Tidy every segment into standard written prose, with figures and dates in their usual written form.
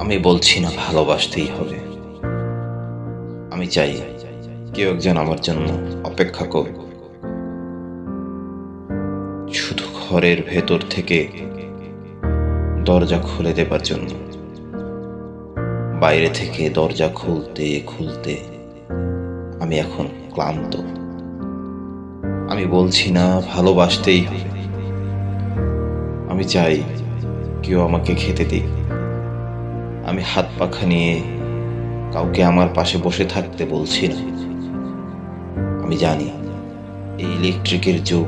আমি বলছি না ভালোবাসতেই হবে। আমি চাই কেউ একজন আমার জন্য অপেক্ষা করুক, শুধু ঘরের ভেতর থেকে দরজা খুলে দেবার জন্য। বাইরে থেকে দরজা খুলতে খুলতে আমি এখন ক্লান্ত। আমি বলছি না ভালোবাসতেই হবে। আমি চাই কেউ আমাকে খেতে দিক। আমি হাত পাখা নিয়ে কাউকে আমার পাশে বসে থাকতে বলছি না। আমি জানি এই ইলেকট্রিকের যুগ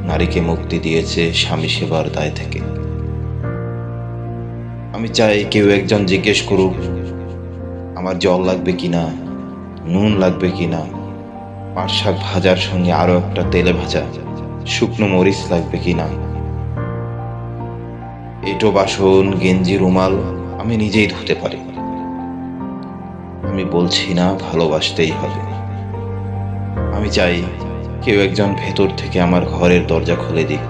নারীকে মুক্তি দিয়েছে স্বামী সেবার দায় থেকে। আমি চাই কেউ একজন জিজ্ঞেস করুক আমার জল লাগবে কিনা, নুন লাগবে কিনা, পাট শাক ভাজার সঙ্গে আরো একটা তেলে ভাজা শুকনো মরিচ লাগবে কিনা। এঁটো বাসন, গেঞ্জি, রুমাল আমি নিজেই ধুতে পারি। আমি বলছি না ভালোবাসতেই হবে। আমি চাই কেউ একজন ভেতর থেকে আমার ঘরের দরজা খুলে দিক।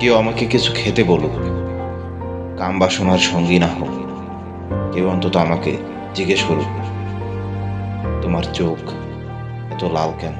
কেউ আমাকে কিছু খেতে বলুক, কাম বাসনার সঙ্গী না হোক। কেউ অন্তত আমাকে জিজ্ঞেস করুক তোমার চোখ এত লাল কেন।